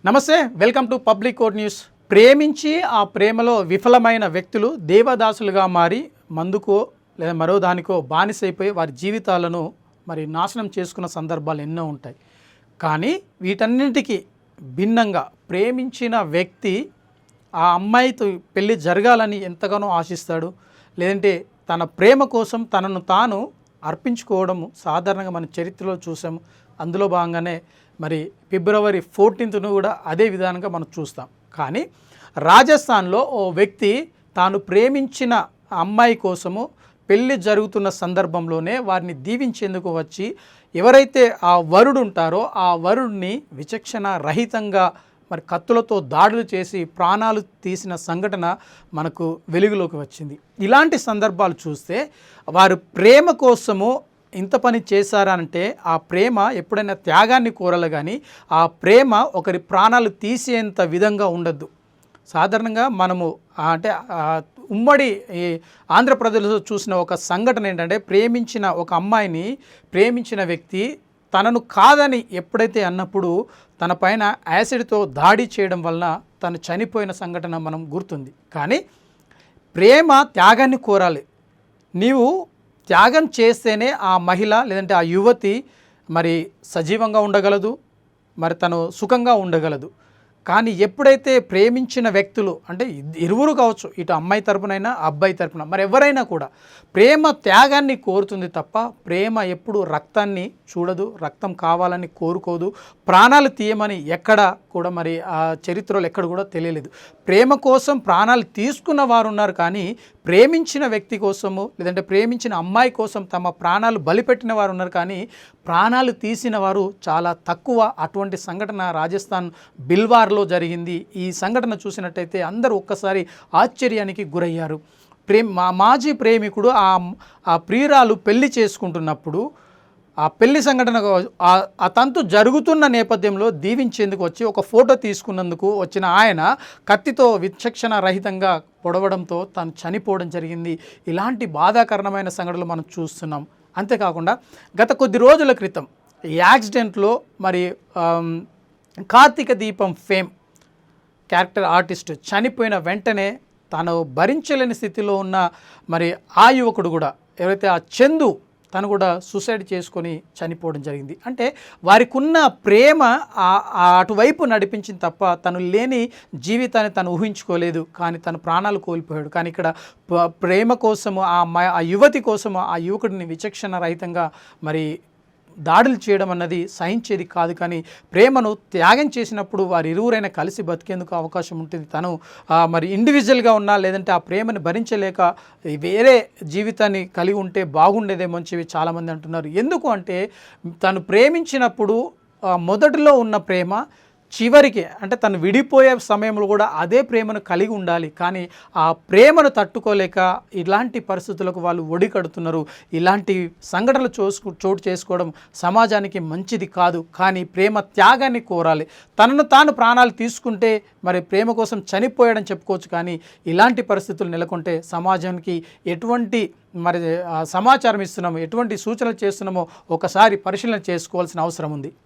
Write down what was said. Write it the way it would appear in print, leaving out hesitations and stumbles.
నమస్తే, welcome to public court news. ప్రేమించి ఆ ప్రేమలో విఫలమైన వ్యక్తులు దేవదాసులుగా మారి మందుకో లేదా మరో దానికో బానిసైపోయి వారి జీవితాలను నాశనం చేసుకున్న సందర్భాలు ఎన్నో ఉంటాయి. కానీ వీటన్నింటికి భిన్నంగా ప్రేమించిన వ్యక్తి ఆ అమ్మాయితో పెళ్ళి జరగాలని ఎంతగానో ఆశిస్తాడు. లేదంటే తన ప్రేమ కోసం తనను తాను అర్పించుకోవడము సాధారణంగా మన చరిత్రలో చూసాము. అందులో భాగంగానే ఫిబ్రవరి 14ను కూడా అదే విధానంగా మనం చూస్తాం. కానీ రాజస్థాన్లో ఓ వ్యక్తి తాను ప్రేమించిన అమ్మాయి కోసము పెళ్ళి జరుగుతున్న సందర్భంలోనే వారిని దీవించేందుకు వచ్చి ఎవరైతే ఆ వరుడు ఉంటారో ఆ వరుడిని విచక్షణ రహితంగా కత్తులతో దాడులు చేసి ప్రాణాలు తీసిన సంఘటన మనకు వెలుగులోకి వచ్చింది. ఇలాంటి సందర్భాలు చూస్తే వారు ప్రేమ కోసము ఇంత పని చేశారంటే ఆ ప్రేమ ఎప్పుడైనా త్యాగాన్ని కోరలు, కానీ ఆ ప్రేమ ఒకరి ప్రాణాలు తీసేంత విధంగా ఉండద్దు. సాధారణంగా మనము అంటే ఉమ్మడి ఈ ఆంధ్రప్రదేశ్లో చూసిన ఒక సంఘటన ఏంటంటే, ప్రేమించిన ఒక అమ్మాయిని ప్రేమించిన వ్యక్తి తనను కాదని ఎప్పుడైతే అన్నప్పుడు తన పైన యాసిడ్తో దాడి చేయడం వలన తను చనిపోయిన సంఘటన మనం గుర్తుంది. కానీ ప్రేమ త్యాగాన్ని కోరాలి. నీవు త్యాగం చేస్తేనే ఆ మహిళ లేదంటే ఆ యువతి సజీవంగా ఉండగలదు, తను సుఖంగా ఉండగలదు. కానీ ఎప్పుడైతే ప్రేమించిన వ్యక్తులు అంటే ఇరువురు కావచ్చు, ఇటు అమ్మాయి తరపునైనా అబ్బాయి తరపున ఎవరైనా కూడా ప్రేమ త్యాగాన్ని కోరుతుంది తప్ప ప్రేమ ఎప్పుడు రక్తాన్ని చూడదు, రక్తం కావాలని కోరుకోదు, ప్రాణాలు తీయమని ఎక్కడ కూడా ఆ చరిత్రలో ఎక్కడ కూడా తెలియలేదు. ప్రేమ కోసం ప్రాణాలు తీసుకున్న వారు ఉన్నారు, కానీ ప్రేమించిన వ్యక్తి కోసము లేదంటే ప్రేమించిన అమ్మాయి కోసం తమ ప్రాణాలు బలిపెట్టిన వారు ఉన్నారు, కానీ ప్రాణాలు తీసిన వారు చాలా తక్కువ. అటువంటి సంఘటన రాజస్థాన్ బిల్వార్లో జరిగింది. ఈ సంఘటన చూసినట్టయితే అందరూ ఒక్కసారి ఆశ్చర్యానికి గురయ్యారు. మాజీ ప్రేమికుడు ఆ ప్రియురాలు పెళ్లి చేసుకుంటున్నప్పుడు ఆ పెళ్లి సంఘటన ఆ తంతు జరుగుతున్న నేపథ్యంలో దీవించేందుకు వచ్చి ఒక ఫోటో తీసుకున్నందుకు వచ్చిన ఆయన కత్తితో విచక్షణ రహితంగా పొడవడంతో తాను చనిపోవడం జరిగింది. ఇలాంటి బాధాకరణమైన సంఘటనలు మనం చూస్తున్నాం. అంతేకాకుండా గత కొద్ది రోజుల క్రితం ఈ యాక్సిడెంట్లో కార్తీక దీపం ఫేమ్ క్యారెక్టర్ ఆర్టిస్ట్ చనిపోయిన వెంటనే తాను భరించలేని స్థితిలో ఉన్న ఆ యువకుడు కూడా ఎవరైతే ఆ చందు తను కూడా సూసైడ్ చేసుకొని చనిపోవడం జరిగింది. అంటే వారికి ఉన్న ప్రేమ అటువైపు నడిపించింది తప్ప తను లేని జీవితాన్ని తను ఊహించుకోలేదు, కానీ తను ప్రాణాలు కోల్పోయాడు. కానీ ఇక్కడ ప్రేమ కోసము ఆ యువతి కోసము ఆ యువకుడిని విచక్షణ రహితంగా దాడులు చేయడం అన్నది సహించేది కాదు. కానీ ప్రేమను త్యాగం చేసినప్పుడు వారి ఇరువురైనా కలిసి బతికేందుకు అవకాశం ఉంటుంది. తను ఇండివిజువల్గా ఉన్నా లేదంటే ఆ ప్రేమను భరించలేక వేరే జీవితాన్ని కలిగి ఉంటే బాగుండేదేమో అని చెప్పి చాలామంది అంటున్నారు. ఎందుకు అంటే తను ప్రేమించినప్పుడు మొదటిలో ఉన్న ప్రేమ చివరికి అంటే తను విడిపోయే సమయంలో కూడా అదే ప్రేమను కలిగి ఉండాలి. కానీ ఆ ప్రేమను తట్టుకోలేక ఇలాంటి పరిస్థితులకు వాళ్ళు ఒడికడుతున్నారు. ఇలాంటి సంఘటనలు చోటు చేసుకోవడం సమాజానికి మంచిది కాదు. కానీ ప్రేమ త్యాగాన్ని కోరాలి. తనను తాను ప్రాణాలు తీసుకుంటే ప్రేమ కోసం చనిపోయాడని చెప్పుకోవచ్చు. కానీ ఇలాంటి పరిస్థితులు నెలకొంటే సమాజానికి ఎటువంటి సమాచారం ఇస్తున్నామో, ఎటువంటి సూచనలు చేస్తున్నామో ఒకసారి పరిశీలన చేసుకోవాల్సిన అవసరం ఉంది.